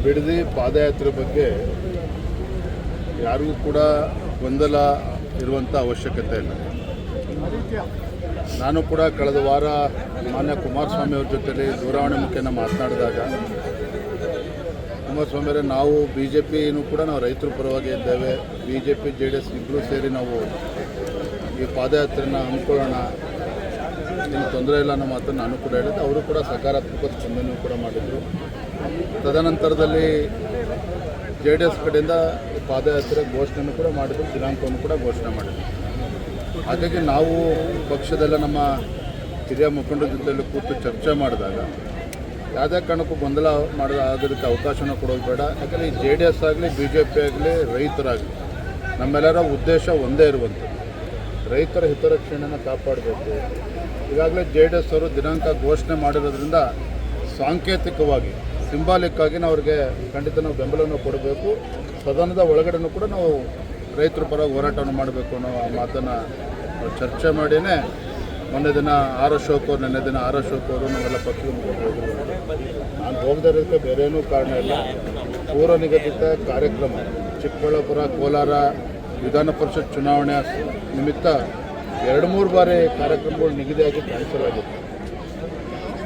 ಬಿಡದಿ ಪಾದಯಾತ್ರೆ ಬಗ್ಗೆ ಯಾರಿಗೂ ಕೂಡ ಗೊಂದಲ ಇರುವಂಥ ಅವಶ್ಯಕತೆ ಇಲ್ಲ. ನಾನು ಕೂಡ ಕಳೆದ ವಾರ ಮಾನ್ಯ ಕುಮಾರಸ್ವಾಮಿ ಅವ್ರ ಜೊತೆಲಿ ದೂರವಾಣಿ ಮುಖೇನ ಮಾತನಾಡಿದಾಗ ಕುಮಾರಸ್ವಾಮಿ ಅವರೇ, ನಾವು BJPನೂ ಕೂಡ ನಾವು ರೈತರ ಪರವಾಗಿ ಇದ್ದೇವೆ, BJP JDS ಇಬ್ಬರೂ ಸೇರಿ ನಾವು ಈ ಪಾದಯಾತ್ರೆನ ಹಮ್ಮಿಕೊಳ್ಳೋಣ, ಏನು ತೊಂದರೆ ಇಲ್ಲ ಅನ್ನೋ ಮಾತನ್ನು ನಾನು ಕೂಡ ಹೇಳಿದ್ದೆ. ಅವರು ಕೂಡ ಸಕಾರಾತ್ಮಕ ಸ್ಪಂದನೆ ಕೂಡ ಮಾಡಿದರು. ತದನಂತರದಲ್ಲಿ JDS ಕಡೆಯಿಂದ ಪಾದಯಾತ್ರೆ ಘೋಷಣೆಯನ್ನು ಕೂಡ ಮಾಡಿದರು, ದಿನಾಂಕವನ್ನು ಕೂಡ ಘೋಷಣೆ ಮಾಡಿದರು. ಹಾಗಾಗಿ ನಾವು ಪಕ್ಷದೆಲ್ಲ ನಮ್ಮ ಹಿರಿಯ ಮುಖಂಡರ ಜೊತೆಯಲ್ಲಿ ಕೂತು ಚರ್ಚೆ ಮಾಡಿದಾಗ ಯಾವುದೇ ಕಾರಣಕ್ಕೂ ಗೊಂದಲ ಆಗೋದಕ್ಕೆ ಅವಕಾಶನ ಕೊಡೋದು ಬೇಡ. ಯಾಕಂದರೆ ಈ JDS ಆಗಲಿ BJP ಆಗಲಿ ರೈತರಾಗಲಿ ನಮ್ಮೆಲ್ಲರ ಉದ್ದೇಶ ಒಂದೇ ಇರುವಂಥದ್ದು, ರೈತರ ಹಿತರಕ್ಷಣೆಯನ್ನು ಕಾಪಾಡಬೇಕು. ಈಗಾಗಲೇ JDS ಅವರು ದಿನಾಂಕ ಘೋಷಣೆ ಮಾಡಿರೋದ್ರಿಂದ ಸಾಂಕೇತಿಕವಾಗಿ ಸಿಂಬಾಲಿಕ್ ಆಗಿ ನಾವು ಅವ್ರಿಗೆ ಖಂಡಿತ ನಾವು ಬೆಂಬಲವನ್ನು ಕೊಡಬೇಕು. ಸದನದ ಒಳಗಡೆನೂ ಕೂಡ ನಾವು ರೈತರ ಪರ ಹೋರಾಟವನ್ನು ಮಾಡಬೇಕು ಅನ್ನೋ ಮಾತನ್ನು ಚರ್ಚೆ ಮಾಡಿಯೇ ಮೊನ್ನೆ ದಿನ ಆರ್ ಅಶೋಕ್ ಅವರು ನಮ್ಮೆಲ್ಲ ಪಕ್ಷದ ಮುಖಂಡರು ನಾನು ಹೋಗದೇ ಇರೋದಕ್ಕೆ ಬೇರೆ ಏನೂ ಕಾರಣ ಇಲ್ಲ. ಪೂರ್ವ ನಿಗದಿತ ಕಾರ್ಯಕ್ರಮ ಚಿಕ್ಕಬಳ್ಳಾಪುರ ಕೋಲಾರ ವಿಧಾನ ಪರಿಷತ್ ಚುನಾವಣೆ ನಿಮಿತ್ತ 2-3 ಬಾರಿ ಕಾರ್ಯಕ್ರಮಗಳು ನಿಗದಿಯಾಗಿ ಕ್ಯಾನ್ಸಲ್ ಆಗಿತ್ತು.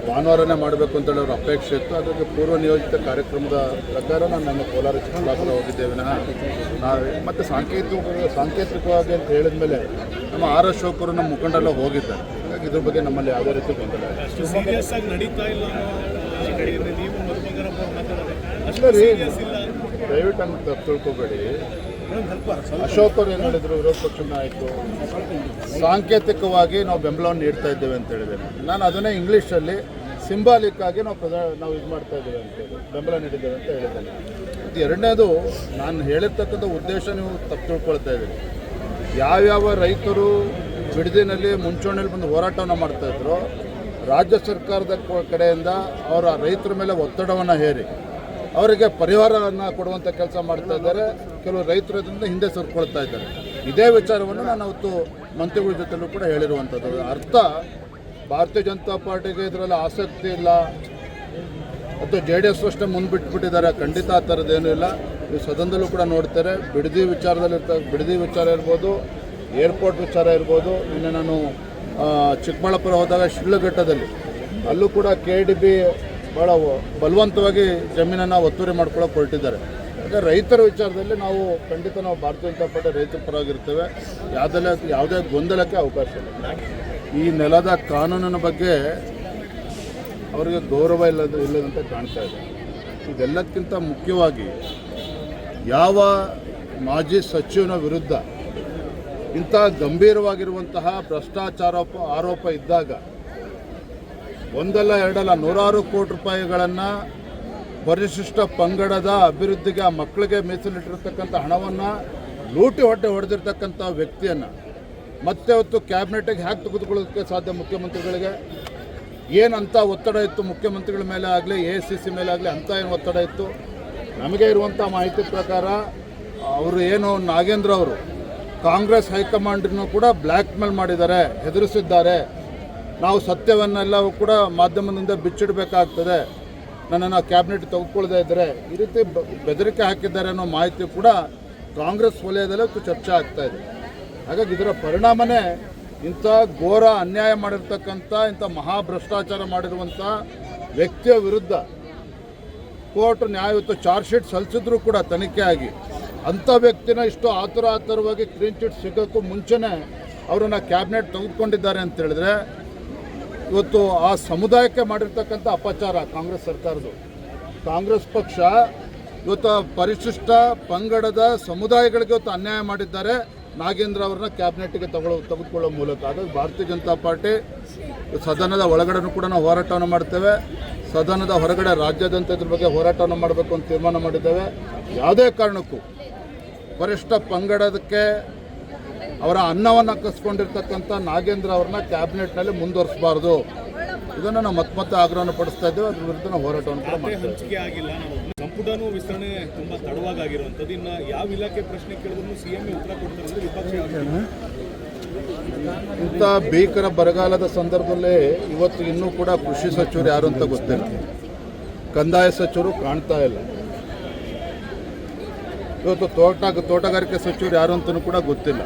ಭಾನುವಾರನೇ ಮಾಡಬೇಕು ಅಂತೇಳಿ ಅವ್ರ ಅಪೇಕ್ಷೆ ಇತ್ತು. ಅದಕ್ಕೆ ಪೂರ್ವ ನಿಯೋಜಿತ ಕಾರ್ಯಕ್ರಮದ ಪ್ರಕಾರ ನಾನು ನಮ್ಮ ಕೋಲಾರ ಚಿಕ್ಕಬಳ್ಳಾಪುರ ಹೋಗಿದ್ದೇವೆ. ನಾವು ಮತ್ತು ಸಾಂಕೇತಿಕವಾಗಿ ಅಂತ ಹೇಳಿದ ಮೇಲೆ ನಮ್ಮ ಆರ್ ಅಶೋಕ್ ಅವರು ನಮ್ಮ ಮುಖಂಡೆಲ್ಲ ಹೋಗಿದ್ದಾರೆ. ಹಾಗಾಗಿ ಇದ್ರ ಬಗ್ಗೆ ನಮ್ಮಲ್ಲಿ ಯಾವುದೇ ರೀತಿ ಗೊಂದಲ ಇಲ್ಲ ರೀ, ದಯವಿಟ್ಟು ಹಂಗೆ ತಿಳ್ಕೊಬೇಡಿ. ಅಶೋಕ್ ಅವರು ಏನು ಹೇಳಿದರು, ವಿರೋಧ ಪಕ್ಷದ ನಾಯಕರು ಸಾಂಕೇತಿಕವಾಗಿ ನಾವು ಬೆಂಬಲವನ್ನು ನೀಡ್ತಾ ಇದ್ದೇವೆ ಅಂತ ಹೇಳಿದ್ದೇನೆ. ನಾನು ಅದನ್ನೇ ಇಂಗ್ಲೀಷಲ್ಲಿ ಸಿಂಬಾಲಿಕ್ ಆಗಿ ನಾವು ಇದು ಮಾಡ್ತಾ ಇದ್ದೇವೆ ಅಂತೇಳಿ ಬೆಂಬಲ ನೀಡಿದ್ದೇವೆ ಅಂತ ಹೇಳಿದ್ದೇನೆ. ಇದು ಎರಡನೇದು, ನಾನು ಹೇಳಿರ್ತಕ್ಕಂಥ ಉದ್ದೇಶ ನೀವು ತಪ್ಪು ತಿಳ್ಕೊಳ್ತಾ ಇದ್ದೀರಿ. ಯಾವ್ಯಾವ ರೈತರು ಬಿಡದಿನಲ್ಲಿ ಮುಂಚೂಣಿಯಲ್ಲಿ ಬಂದು ಹೋರಾಟವನ್ನು ಮಾಡ್ತಾಯಿದ್ರು, ರಾಜ್ಯ ಸರ್ಕಾರದ ಕಡೆಯಿಂದ ಅವರ ರೈತರ ಮೇಲೆ ಒತ್ತಡವನ್ನು ಹೇರಿ ಅವರಿಗೆ ಪರಿಹಾರವನ್ನು ಕೊಡುವಂಥ ಕೆಲಸ ಮಾಡ್ತಾ ಇದ್ದಾರೆ. ಕೆಲವು ರೈತರು ಇದರಿಂದ ಹಿಂದೆ ಸರ್ಕೊಳ್ತಾ ಇದ್ದಾರೆ. ಇದೇ ವಿಚಾರವನ್ನು ನಾನು ಅವತ್ತು ಮಂತ್ರಿಗಳ ಜೊತೆಲೂ ಕೂಡ ಹೇಳಿರುವಂಥದ್ದು. ಅರ್ಥ ಭಾರತೀಯ ಜನತಾ ಪಾರ್ಟಿಗೆ ಇದರಲ್ಲಿ ಆಸಕ್ತಿ ಇಲ್ಲ ಅಥವಾ JDS ಅಷ್ಟೇ ಮುಂದುಬಿಟ್ಬಿಟ್ಟಿದ್ದಾರೆ, ಖಂಡಿತ ಆ ಥರದ್ದೇನೂ ಇಲ್ಲ. ನೀವು ಸದನದಲ್ಲೂ ಕೂಡ ನೋಡ್ತಾರೆ, ಬಿಡದಿ ವಿಚಾರ ಇರ್ಬೋದು, ಏರ್ಪೋರ್ಟ್ ವಿಚಾರ ಇರ್ಬೋದು. ನಿನ್ನೆ ನಾನು ಚಿಕ್ಕಬಳ್ಳಾಪುರ ಹೋದಾಗ ಶಿಡ್ಲಘಟ್ಟದಲ್ಲಿ ಅಲ್ಲೂ ಕೂಡ KDB ಭಾಳ ಬಲವಂತವಾಗಿ ಜಮೀನನ್ನು ಒತ್ತುವರಿ ಮಾಡ್ಕೊಳ್ಳೋಕೆ ಹೊರಟಿದ್ದಾರೆ. ಯಾಕಂದರೆ ರೈತರ ವಿಚಾರದಲ್ಲಿ ನಾವು ಖಂಡಿತ ನಾವು ಭಾರತೀಯ ಜನತಾ ಪಾರ್ಟಿ ರೈತರ ಪರವಾಗಿರ್ತೇವೆ. ಯಾವುದೇ ಗೊಂದಲಕ್ಕೆ ಅವಕಾಶ ಇಲ್ಲ. ಈ ನೆಲದ ಕಾನೂನಿನ ಬಗ್ಗೆ ಅವರಿಗೆ ಗೌರವ ಇಲ್ಲದಂತೆ ಕಾಣ್ತಾ ಇದೆ. ಇದೆಲ್ಲಕ್ಕಿಂತ ಮುಖ್ಯವಾಗಿ ಯಾವ ಮಾಜಿ ಸಚಿವನ ವಿರುದ್ಧ ಇಂಥ ಗಂಭೀರವಾಗಿರುವಂತಹ ಭ್ರಷ್ಟಾಚಾರ ಆರೋಪ ಇದ್ದಾಗ ಒಂದಲ್ಲ ಎರಡಲ್ಲ 100 ಕೋಟಿ ರೂಪಾಯಿಗಳನ್ನು ಪರಿಶಿಷ್ಟ ಪಂಗಡದ ಅಭಿವೃದ್ಧಿಗೆ ಆ ಮಕ್ಕಳಿಗೆ ಮೀಸಲಿಟ್ಟಿರ್ತಕ್ಕಂಥ ಹಣವನ್ನು ಲೂಟಿ ಹೊಡೆದಿರ್ತಕ್ಕಂಥ ವ್ಯಕ್ತಿಯನ್ನು ಮತ್ತೆ ಹೊತ್ತು ಕ್ಯಾಬಿನೆಟ್ಗೆ ಹ್ಯಾಕ್ ತೆಗೆದುಕೊಳ್ಳೋದಕ್ಕೆ ಸಾಧ್ಯ? ಮುಖ್ಯಮಂತ್ರಿಗಳಿಗೆ ಏನಂತ ಒತ್ತಡ ಇತ್ತು ಮುಖ್ಯಮಂತ್ರಿಗಳ ಮೇಲೆ ಆಗಲಿ ACC ಮೇಲೆ ಆಗಲಿ, ಅಂಥ ಏನು ಒತ್ತಡ ಇತ್ತು? ನಮಗೆ ಇರುವಂಥ ಮಾಹಿತಿ ಪ್ರಕಾರ ಅವರು ಏನು ನಾಗೇಂದ್ರ ಅವರು ಕಾಂಗ್ರೆಸ್ ಹೈಕಮಾಂಡನ್ನು ಕೂಡ ಬ್ಲ್ಯಾಕ್ ಮೇಲ್ ಮಾಡಿದ್ದಾರೆ, ಹೆದರಿಸಿದ್ದಾರೆ. ನಾವು ಸತ್ಯವನ್ನೆಲ್ಲವೂ ಕೂಡ ಮಾಧ್ಯಮದಿಂದ ಬಿಚ್ಚಿಡಬೇಕಾಗ್ತದೆ, ನನ್ನನ್ನು ಕ್ಯಾಬಿನೆಟ್ ತೆಗೆದುಕೊಳ್ಳದೇ ಇದ್ದರೆ ಈ ರೀತಿ ಬೆದರಿಕೆ ಹಾಕಿದ್ದಾರೆ ಅನ್ನೋ ಮಾಹಿತಿ ಕೂಡ ಕಾಂಗ್ರೆಸ್ ವಲಯದಲ್ಲೇ ಚರ್ಚೆ ಆಗ್ತಾ ಇದೆ. ಹಾಗಾಗಿ ಇದರ ಪರಿಣಾಮನೇ ಇಂಥ ಘೋರ ಅನ್ಯಾಯ ಮಾಡಿರ್ತಕ್ಕಂಥ ಇಂಥ ಮಹಾಭ್ರಷ್ಟಾಚಾರ ಮಾಡಿರುವಂಥ ವ್ಯಕ್ತಿಯ ವಿರುದ್ಧ ಕೋರ್ಟ್ ನ್ಯಾಯಯುತ ಚಾರ್ಜ್ ಶೀಟ್ ಸಲ್ಲಿಸಿದ್ರೂ ಕೂಡ ತನಿಖೆ ಆಗಿ ಅಂಥ ವ್ಯಕ್ತಿನ ಇಷ್ಟು ಆತುರವಾಗಿ ಕ್ಲೀನ್ ಚಿಟ್ ಸಿಗೋಕ್ಕೂ ಮುಂಚೆನೇ ಅವರನ್ನು ಕ್ಯಾಬಿನೆಟ್ ತೆಗೆದುಕೊಂಡಿದ್ದಾರೆ ಅಂತ ಹೇಳಿದ್ರೆ ಇವತ್ತು ಆ ಸಮುದಾಯಕ್ಕೆ ಮಾಡಿರ್ತಕ್ಕಂಥ ಅಪಚಾರ ಕಾಂಗ್ರೆಸ್ ಸರ್ಕಾರದ್ದು. ಕಾಂಗ್ರೆಸ್ ಪಕ್ಷ ಇವತ್ತು ಪರಿಶಿಷ್ಟ ಪಂಗಡದ ಸಮುದಾಯಗಳಿಗೆ ಇವತ್ತು ಅನ್ಯಾಯ ಮಾಡಿದ್ದಾರೆ ನಾಗೇಂದ್ರ ಅವ್ರನ್ನ ಕ್ಯಾಬಿನೆಟ್ಗೆ ತೆಗೆದುಕೊಳ್ಳೋ ಮೂಲಕ. ಹಾಗಾಗಿ ಭಾರತೀಯ ಜನತಾ ಪಾರ್ಟಿ ಸದನದ ಒಳಗಡೆನೂ ಕೂಡ ನಾವು ಹೋರಾಟವನ್ನು ಮಾಡ್ತೇವೆ, ಸದನದ ಹೊರಗಡೆ ರಾಜ್ಯಾದ್ಯಂತ ಇದ್ರ ಬಗ್ಗೆ ಹೋರಾಟವನ್ನು ಮಾಡಬೇಕು ಅಂತ ತೀರ್ಮಾನ ಮಾಡಿದ್ದೇವೆ. ಯಾವುದೇ ಕಾರಣಕ್ಕೂ ಪರಿಶಿಷ್ಟ ಪಂಗಡದಕ್ಕೆ ಅವರ ಅನ್ನವನ್ನು ಕಸ್ಕೊಂಡಿರ್ತಕ್ಕಂಥ ನಾಗೇಂದ್ರ ಅವ್ರನ್ನ ಕ್ಯಾಬಿನೆಟ್ನಲ್ಲಿ ಮುಂದುವರಿಸಬಾರ್ದು. ಇದನ್ನು ನಾವು ಮತ್ತೆ ಆಗ್ರಹವನ್ನು ಪಡಿಸ್ತಾ ಇದ್ದೇವೆ. ಅದ್ರ ವಿರುದ್ಧ ನಾವು ಹೋರಾಟವನ್ನು ಕೂಡ ಮಾಡ್ತೇವೆ. ಹಂಚಿಕೆ ಆಗಿಲ್ಲ, ಸಂಪುಟನೂ ವಿಸ್ತರಣೆ ತುಂಬಾ ತಡವಾಗಿರುವಂಥದ್ದು. ಇನ್ನು ಯಾವ ಇಲಾಖೆ ಪ್ರಶ್ನೆ ಕೇಳಿದ್ರು CM ಉತ್ತರ ಕೊಡ್ತಾರೆ ವಿಪಕ್ಷ. ಇಂಥ ಭೀಕರ ಬರಗಾಲದ ಸಂದರ್ಭದಲ್ಲಿ ಇವತ್ತು ಇನ್ನೂ ಕೂಡ ಕೃಷಿ ಸಚಿವರು ಯಾರು ಅಂತ ಗೊತ್ತಿಲ್ಲ, ಕಂದಾಯ ಸಚಿವರು ಕಾಣ್ತಾ ಇಲ್ಲ. ಇವತ್ತು ತೋಟಗಾರಿಕೆ ಸಚಿವರು ಯಾರು ಅಂತಲೂ ಕೂಡ ಗೊತ್ತಿಲ್ಲ.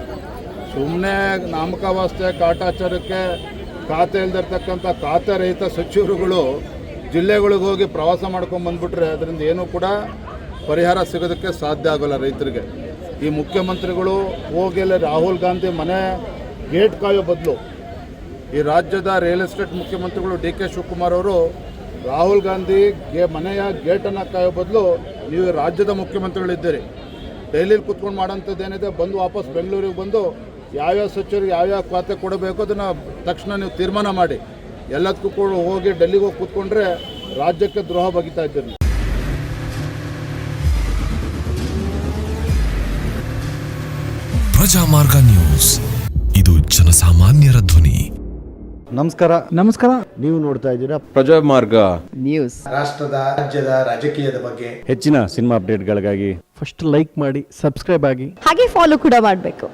ಸುಮ್ಮನೆ ನಾಮಕಾವಾಸ್ತೆ ಕಾಟಾಚಾರಕ್ಕೆ ಖಾತೆ ಇಲ್ದಿರ್ತಕ್ಕಂಥ ಖಾತೆ ರಹಿತ ಸಚಿವರುಗಳು ಜಿಲ್ಲೆಗಳಿಗೆ ಹೋಗಿ ಪ್ರವಾಸ ಮಾಡ್ಕೊಂಡು ಬಂದುಬಿಟ್ರೆ ಅದರಿಂದ ಏನೂ ಕೂಡ ಪರಿಹಾರ ಸಿಗೋದಕ್ಕೆ ಸಾಧ್ಯ ಆಗೋಲ್ಲ ರೈತರಿಗೆ. ಈ ಮುಖ್ಯಮಂತ್ರಿಗಳು ಹೋಗಿ ರಾಹುಲ್ ಗಾಂಧಿ ಮನೆ ಗೇಟ್ ಕಾಯೋ ಬದಲು ಈ ರಾಜ್ಯದ ರಿಯಲ್ ಎಸ್ಟೇಟ್ ಮುಖ್ಯಮಂತ್ರಿಗಳು DK ಶಿವಕುಮಾರ್ ಅವರು ರಾಹುಲ್ ಗಾಂಧಿ ಮನೆಯ ಗೇಟನ್ನು ಕಾಯೋ ಬದಲು ನೀವು ರಾಜ್ಯದ ಮುಖ್ಯಮಂತ್ರಿಗಳಿದ್ದೀರಿ, ಡೈಲಿಲಿ ಕೂತ್ಕೊಂಡು ಮಾಡೋಂಥದ್ದು ಏನಿದೆ, ಬಂದು ವಾಪಸ್ ಬೆಂಗಳೂರಿಗೆ ಬಂದು ಯಾವ್ಯಾವ ಸಚಿವರಿಗೆ ಯಾವ್ಯಾವ ಖಾತೆ ಕೊಡಬೇಕು ಅದನ್ನು ತಕ್ಷಣ ನೀವು ತೀರ್ಮಾನ ಮಾಡಿ. ಎಲ್ಲದಕ್ಕೂ ಕೂಡ ಹೋಗಿ ಡೆಲ್ಲಿಗೆ ಹೋಗಿ ಕೂತ್ಕೊಂಡ್ರೆ ರಾಜ್ಯಕ್ಕೆ ದ್ರೋಹ ಬಗಿತಾ ಇದ್ದೀರಿ. ಪ್ರಜಾಮಾರ್ಗ ನ್ಯೂಸ್, ಇದು ಜನಸಾಮಾನ್ಯರ ಧ್ವನಿ. ನಮಸ್ಕಾರ. ನೀವು ನೋಡ್ತಾ ಇದ್ದೀರಾ ಪ್ರಜಾಮಾರ್ಗ ನ್ಯೂಸ್. ರಾಷ್ಟ್ರದ ರಾಜ್ಯದ ರಾಜಕೀಯದ ಬಗ್ಗೆ ಹೆಚ್ಚಿನ ಸಿನಿಮಾ ಅಪ್ಡೇಟ್ಗಳಿಗಾಗಿ ಫಸ್ಟ್ ಲೈಕ್ ಮಾಡಿ, ಸಬ್ಸ್ಕ್ರೈಬ್ ಆಗಿ, ಹಾಗೆ ಫಾಲೋ ಕೂಡ ಮಾಡಬೇಕು.